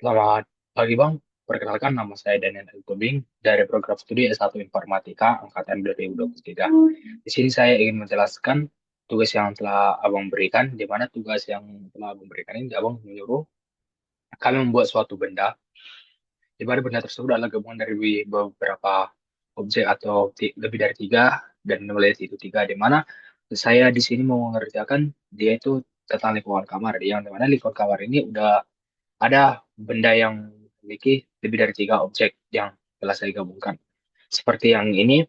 Selamat pagi Bang, perkenalkan nama saya Daniel L. Tobing dari program studi S1 Informatika Angkatan 2023. Di sini saya ingin menjelaskan tugas yang telah Abang berikan, di mana tugas yang telah Abang berikan ini Abang menyuruh kami membuat suatu benda, di mana benda tersebut adalah gabungan dari beberapa objek atau lebih dari tiga, dan nilai itu tiga, di mana saya di sini mau mengerjakan dia itu tentang lingkungan kamar, yang di mana lingkungan kamar ini udah ada benda yang memiliki lebih dari tiga objek yang telah saya gabungkan. Seperti yang ini,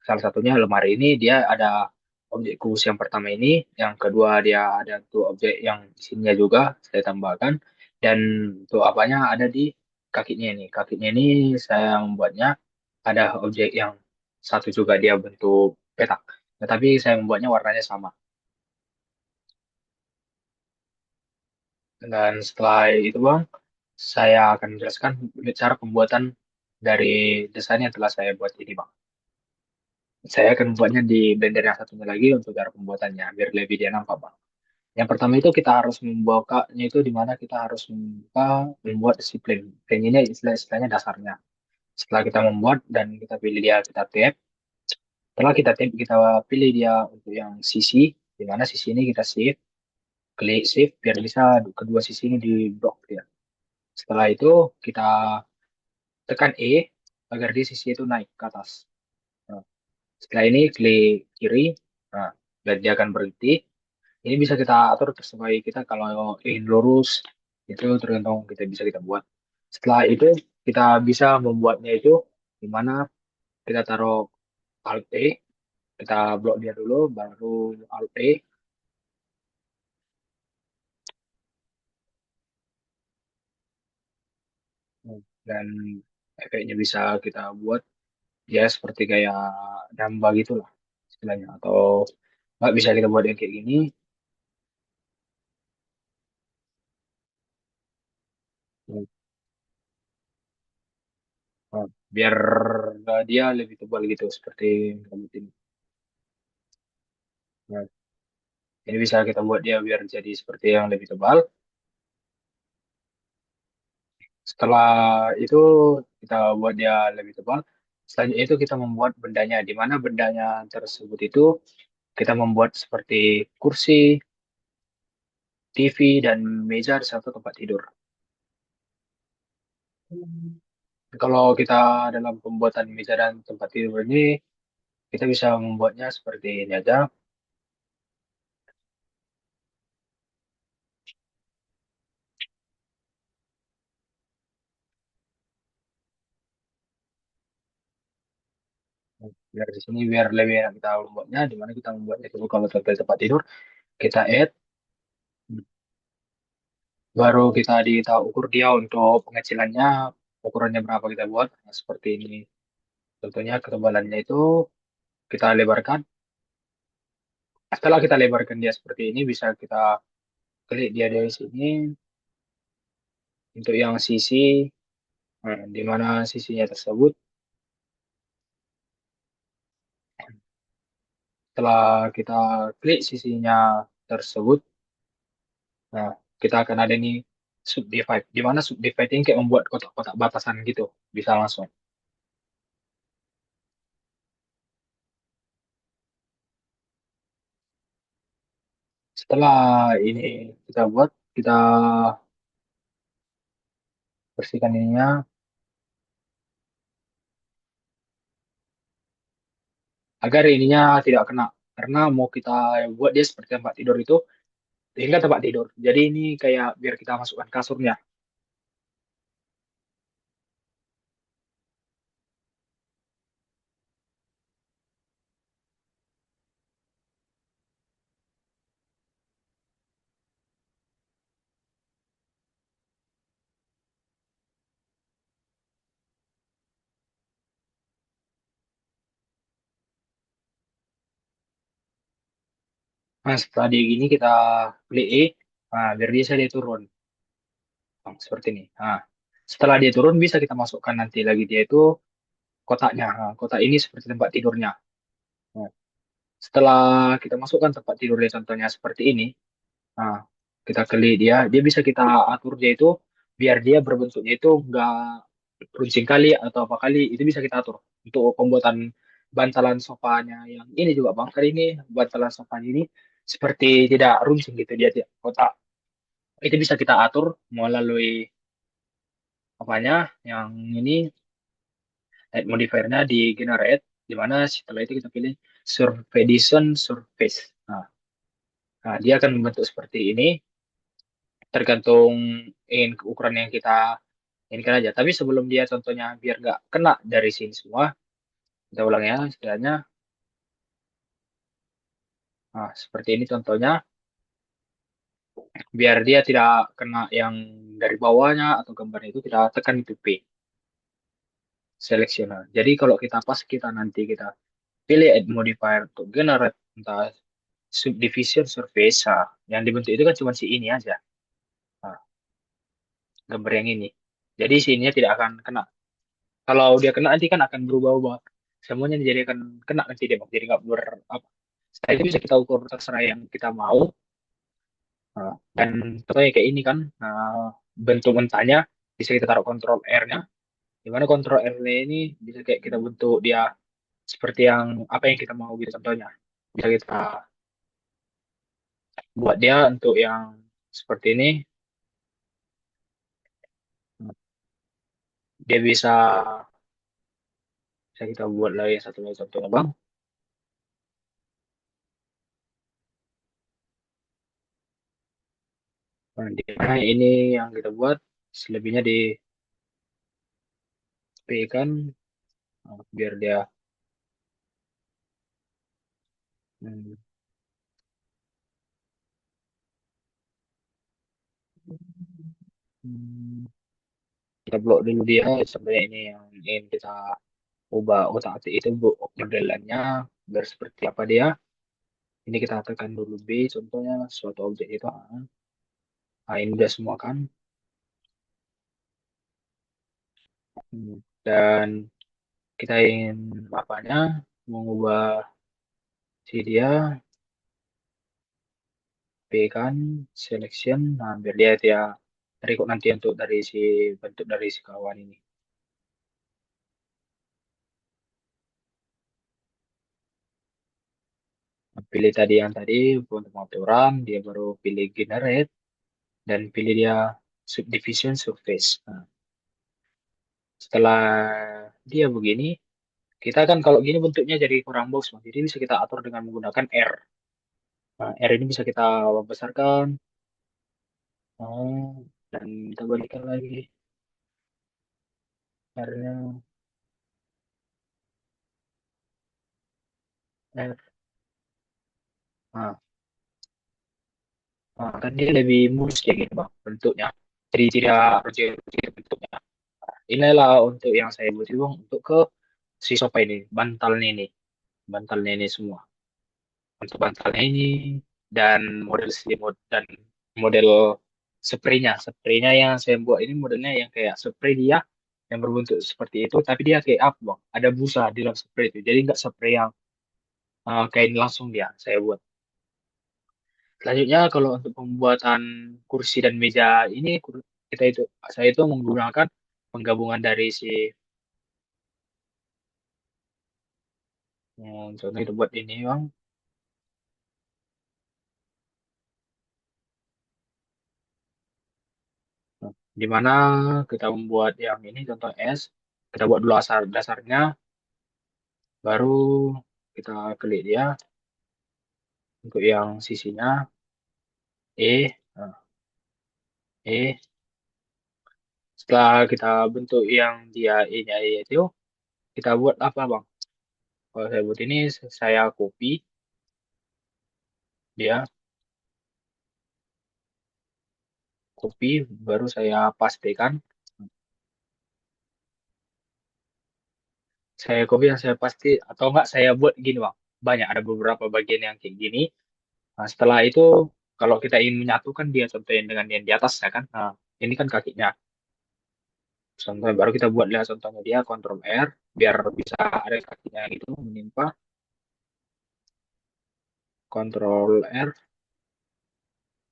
salah satunya lemari ini dia ada objek khusus yang pertama ini, yang kedua dia ada tuh objek yang di sininya juga saya tambahkan, dan tuh apanya ada di kakinya ini. Kakinya ini saya membuatnya ada objek yang satu juga dia bentuk petak, tetapi saya membuatnya warnanya sama. Dan setelah itu Bang, saya akan menjelaskan cara pembuatan dari desain yang telah saya buat ini, Bang. Saya akan membuatnya di Blender yang satunya lagi untuk cara pembuatannya, biar lebih dia nampak, Bang. Yang pertama itu kita harus membukanya itu di mana kita harus membuat si plane. Plane ini istilahnya dasarnya. Setelah kita membuat dan kita pilih dia, kita tap. Setelah kita tap, kita pilih dia untuk yang sisi, di mana sisi ini kita shift, klik shift, biar bisa kedua sisi ini di block dia. Setelah itu kita tekan E agar di sisi itu naik ke atas. Nah, setelah ini klik kiri, nah, dan dia akan berhenti. Ini bisa kita atur sesuai kita kalau ingin lurus, itu tergantung kita bisa kita buat. Setelah itu kita bisa membuatnya itu di mana kita taruh Alt E, kita blok dia dulu, baru Alt E, dan efeknya bisa kita buat ya seperti kayak nambah gitulah istilahnya. Atau nggak bisa kita buat yang kayak gini. Nah, biar dia lebih tebal gitu seperti rambut ini. Nah, ini bisa kita buat dia biar jadi seperti yang lebih tebal. Setelah itu kita buat dia lebih tebal. Selanjutnya itu kita membuat bendanya, di mana bendanya tersebut itu kita membuat seperti kursi, TV, dan meja di satu tempat tidur. Kalau kita dalam pembuatan meja dan tempat tidur ini, kita bisa membuatnya seperti ini aja. Biar di sini biar lebih enak kita membuatnya, di mana kita membuatnya itu kalau tempat tempat tidur, kita add. Baru kita ditahu ukur dia untuk pengecilannya, ukurannya berapa kita buat. Nah, seperti ini. Contohnya ketebalannya itu kita lebarkan. Setelah kita lebarkan dia seperti ini, bisa kita klik dia dari sini untuk yang sisi, di mana sisinya tersebut. Setelah kita klik sisinya tersebut, nah kita akan ada nih subdivide, di mana subdivide ini kayak membuat kotak-kotak batasan gitu, bisa langsung. Setelah ini kita buat, kita bersihkan ininya agar ininya tidak kena, karena mau kita buat dia seperti tempat tidur itu hingga tempat tidur, jadi ini kayak biar kita masukkan kasurnya. Nah setelah dia gini kita klik E, nah biar dia turun. Nah, seperti ini. Nah setelah dia turun bisa kita masukkan nanti lagi dia itu kotaknya. Nah, kotak ini seperti tempat tidurnya. Nah, setelah kita masukkan tempat tidurnya contohnya seperti ini, nah kita klik dia, dia bisa kita atur dia itu biar dia berbentuknya itu nggak runcing kali atau apa kali itu bisa kita atur untuk pembuatan bantalan sofanya yang ini juga bang kali ini bantalan sofanya ini seperti tidak runcing gitu dia tidak kotak itu bisa kita atur melalui apanya yang ini head modifiernya di generate di mana setelah itu kita pilih surface surface nah, dia akan membentuk seperti ini tergantung ukuran yang kita inginkan aja. Tapi sebelum dia contohnya biar nggak kena dari sini semua, kita ulang ya, istilahnya. Nah, seperti ini contohnya, biar dia tidak kena yang dari bawahnya atau gambarnya itu kita tekan itu P, selectional. Jadi kalau kita pas kita nanti kita pilih add modifier untuk generate entah subdivision surface, nah, yang dibentuk itu kan cuma si ini aja, nah, gambar yang ini. Jadi si ininya tidak akan kena. Kalau dia kena nanti kan akan berubah-ubah. Semuanya jadi akan kena nanti dia, Bang. Jadi nggak apa. Setelah itu bisa kita ukur terserah yang kita mau. Nah, dan contohnya kayak ini kan, bentuk mentahnya bisa kita taruh kontrol R-nya. Di mana kontrol R-nya ini bisa kayak kita bentuk dia seperti yang apa yang kita mau gitu contohnya. Bisa kita buat dia untuk yang seperti ini. Dia bisa kita buat lagi satu lagi contohnya, Bang. Nah, di mana ini yang kita buat selebihnya di P kan, biar dia hmm, hmm, kita blok dulu dia sebenarnya ini yang ingin kita ubah otak atik itu bu modelannya biar seperti apa dia ini kita tekan dulu B contohnya suatu objek itu ini udah semua kan. Dan kita ingin apanya mengubah si dia B kan selection nah biar dia record nanti untuk dari si bentuk dari si kawan ini. Pilih tadi yang tadi untuk pengaturan dia baru pilih generate dan pilih dia subdivision surface. Nah, setelah dia begini, kita kan kalau gini bentuknya jadi kurang bagus, Bang. Jadi bisa kita atur dengan menggunakan R. Nah, R ini bisa kita besarkan. Dan kita balikan lagi R-nya. R. Nah, kan dia lebih mulus kayak gitu, Bang, bentuknya. Jadi tidak runcing bentuknya. Inilah untuk yang saya buat itu, Bang, untuk ke si sofa ini, bantalnya ini. Bantalnya ini semua. Untuk bantalnya ini dan model selimut dan model spraynya yang saya buat ini modelnya yang kayak spray dia yang berbentuk seperti itu tapi dia kayak apa bang ada busa di dalam spray itu jadi nggak spray yang kain langsung dia saya buat selanjutnya kalau untuk pembuatan kursi dan meja ini kita itu saya itu menggunakan penggabungan dari si contoh itu buat ini bang. Nah, di mana kita membuat yang ini contoh S kita buat dulu asal dasarnya baru kita klik dia untuk yang sisinya nah, E setelah kita bentuk yang dia E-nya itu kita buat apa bang kalau saya buat ini saya copy dia copy baru saya pastekan saya copy yang saya pasti atau enggak saya buat gini bang banyak ada beberapa bagian yang kayak gini nah, setelah itu kalau kita ingin menyatukan dia contohnya dengan yang di atas ya kan nah ini kan kakinya contohnya baru kita buat lihat contohnya dia Ctrl R biar bisa ada kakinya gitu menimpa Ctrl R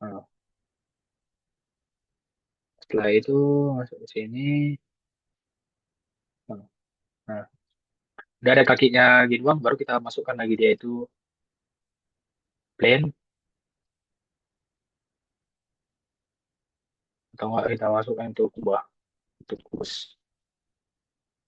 nah, Setelah itu masuk ke sini. Nah, udah ada kakinya gitu bang, baru kita masukkan lagi dia itu plain, atau enggak kita masukkan untuk kubah, untuk kubus.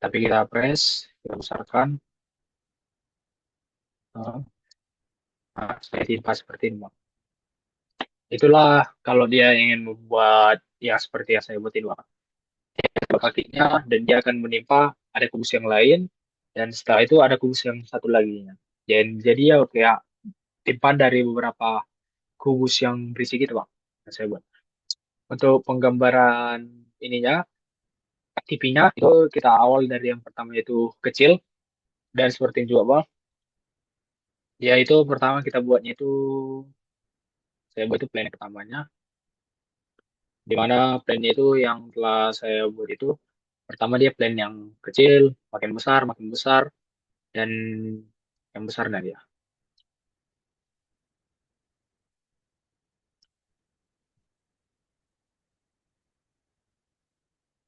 Tapi kita press, kita besarkan. Nah, saya timpa seperti ini bang. Itulah kalau dia ingin membuat ya seperti yang saya buat ini bang. Dua kakinya dan dia akan menimpa ada kubus yang lain dan setelah itu ada kubus yang satu lagi. Jadi ya kayak timpan dari beberapa kubus yang berisi gitu bang. Yang saya buat. Untuk penggambaran ininya, TV-nya itu kita awal dari yang pertama itu kecil dan seperti yang juga bang. Ya itu pertama kita buatnya itu saya buat itu plan pertamanya. Di mana plannya itu yang telah saya buat itu pertama dia plan yang kecil, makin besar, dan yang besarnya dia.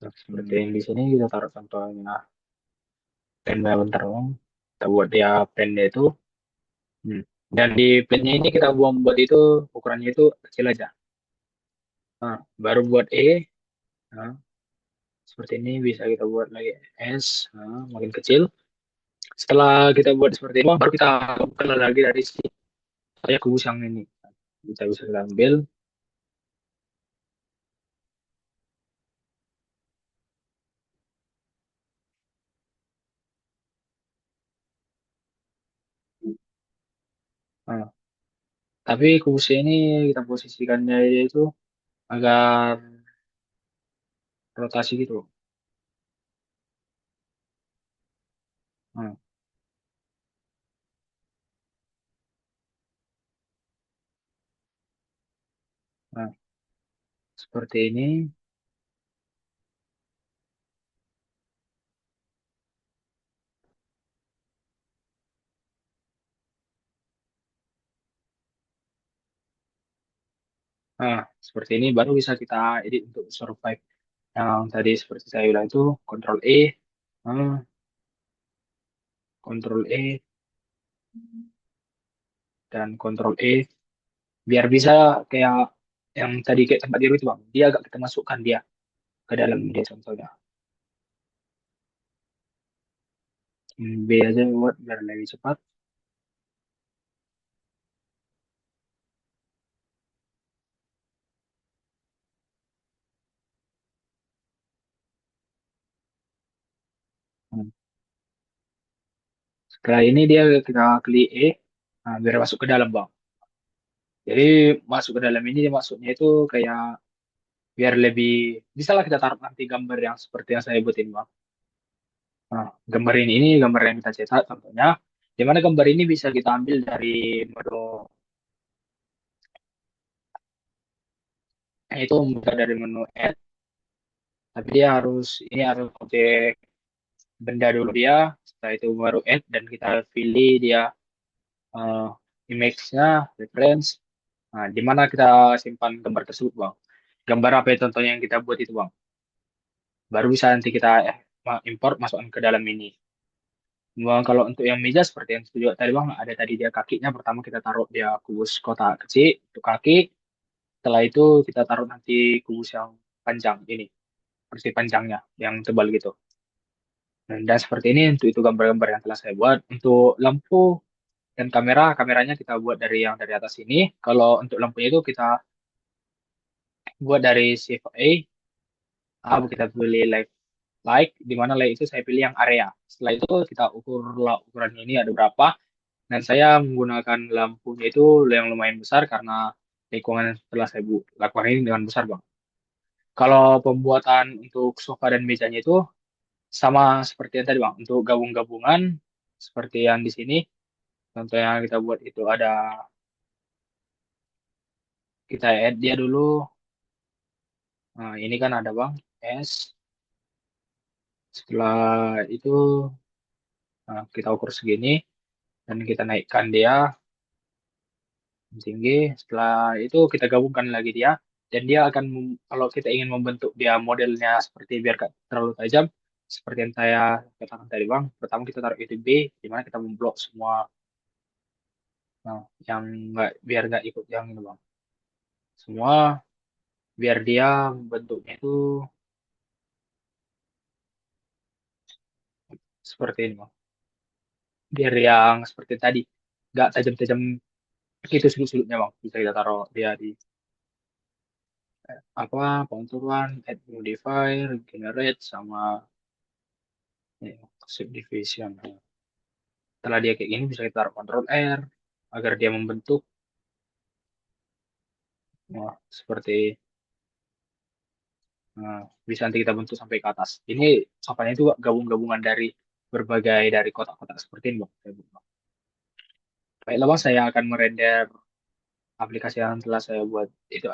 Nah, seperti yang di sini kita taruh contohnya plannya bentar dong. Kita buat dia plannya itu. Hmm. Dan di plannya ini kita buat itu ukurannya itu kecil aja. Nah, baru buat E. Nah, seperti ini bisa kita buat lagi S. Nah, makin kecil. Setelah kita buat seperti ini, baru kita buka lagi dari si saya kubus yang ini. Kita bisa ambil. Nah, tapi kubusnya ini kita posisikannya itu agar rotasi gitu. Nah, nah, seperti ini. Nah, seperti ini baru bisa kita edit untuk survive. Yang tadi seperti saya bilang itu Ctrl E, nah, Ctrl E dan Ctrl E biar bisa kayak yang tadi kayak tempat biru itu bang. Dia agak kita masukkan dia ke dalam dia contohnya. B aja buat biar lebih cepat. Hmm. Setelah ini dia kita klik E, nah, biar masuk ke dalam bang. Jadi masuk ke dalam ini maksudnya itu kayak biar lebih bisa lah kita taruh nanti gambar yang seperti yang saya buatin bang. Nah, gambar ini gambar yang kita cetak contohnya. Di mana gambar ini bisa kita ambil dari menu itu bukan dari menu add, tapi dia harus ini harus objek benda dulu dia, setelah itu baru add dan kita pilih dia eh, image-nya, reference. Nah, di mana kita simpan gambar tersebut, Bang. Gambar apa ya contohnya yang kita buat itu, Bang. Baru bisa nanti kita import masukkan ke dalam ini. Bang, kalau untuk yang meja seperti yang juga tadi, Bang, ada tadi dia kakinya. Pertama kita taruh dia kubus kotak kecil untuk kaki. Setelah itu kita taruh nanti kubus yang panjang ini, versi panjangnya yang tebal gitu. Dan seperti ini untuk itu gambar-gambar yang telah saya buat. Untuk lampu dan kameranya kita buat dari yang dari atas ini. Kalau untuk lampunya itu kita buat dari Shift A, kita pilih light, di mana light itu saya pilih yang area. Setelah itu kita ukur ukurannya ini ada berapa. Dan saya menggunakan lampunya itu yang lumayan besar karena lingkungan yang setelah saya lakukan ini dengan besar bang. Kalau pembuatan untuk sofa dan mejanya itu sama seperti yang tadi bang. Untuk gabung-gabungan seperti yang di sini. Contoh yang kita buat itu ada kita add dia dulu. Nah, ini kan ada bang S. Setelah itu kita ukur segini dan kita naikkan dia tinggi. Setelah itu kita gabungkan lagi dia. Dan dia akan, kalau kita ingin membentuk dia modelnya seperti biar gak terlalu tajam, seperti yang saya katakan tadi Bang, pertama kita taruh itu B, di mana kita memblok semua, nah, yang nggak, biar nggak ikut yang ini Bang. Semua biar dia bentuknya itu seperti ini Bang. Biar yang seperti tadi, nggak tajam-tajam itu sudut-sudutnya Bang. Bisa kita taruh dia di apa, pengaturan, add modifier, generate, sama ya, subdivision. Setelah dia kayak gini bisa kita taruh Ctrl R agar dia membentuk, wah, seperti, nah, bisa nanti kita bentuk sampai ke atas. Ini apanya itu gabung-gabungan dari berbagai dari kotak-kotak seperti ini Bang. Baiklah Bang, saya akan merender aplikasi yang telah saya buat itu,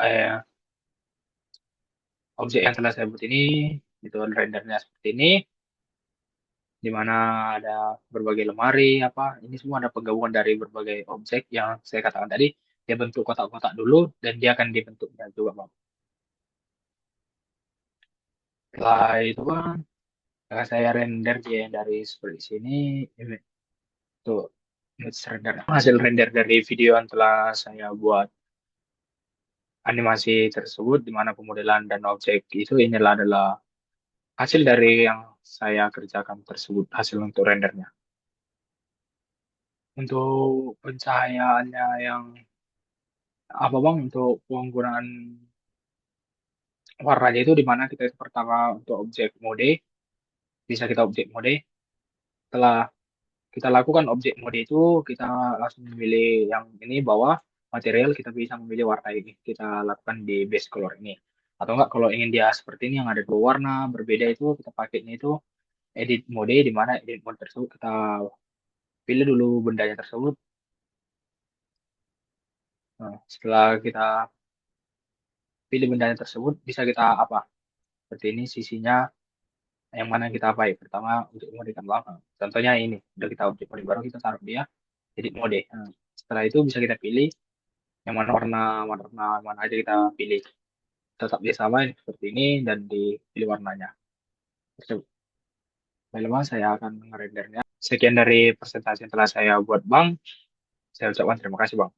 objek yang telah saya buat ini, itu rendernya seperti ini, di mana ada berbagai lemari apa, ini semua ada penggabungan dari berbagai objek yang saya katakan tadi. Dia bentuk kotak-kotak dulu dan dia akan dibentuknya juga Bang. Setelah itu Bang, saya render dia dari seperti sini, ini tuh, image render, hasil render dari video yang telah saya buat animasi tersebut, di mana pemodelan dan objek itu inilah adalah hasil dari yang saya kerjakan tersebut, hasil untuk rendernya. Untuk pencahayaannya yang apa Bang, untuk penggunaan warnanya itu di mana kita pertama untuk objek mode, bisa kita objek mode. Setelah kita lakukan objek mode itu, kita langsung memilih yang ini bawah material, kita bisa memilih warna ini. Kita lakukan di base color ini. Atau enggak kalau ingin dia seperti ini yang ada dua warna berbeda itu, kita pakainya itu edit mode, di mana edit mode tersebut kita pilih dulu bendanya tersebut. Nah, setelah kita pilih bendanya tersebut, bisa kita apa? Seperti ini sisinya yang mana kita apa ya? Pertama untuk mode kan belakang. Contohnya ini, udah kita objek mode baru kita taruh dia edit mode. Nah, setelah itu bisa kita pilih yang mana warna, warna mana aja kita pilih. Tetap dia sama seperti ini dan dipilih warnanya. Tersebut. Lalu saya akan merendernya. Sekian dari presentasi yang telah saya buat Bang. Saya ucapkan terima kasih Bang.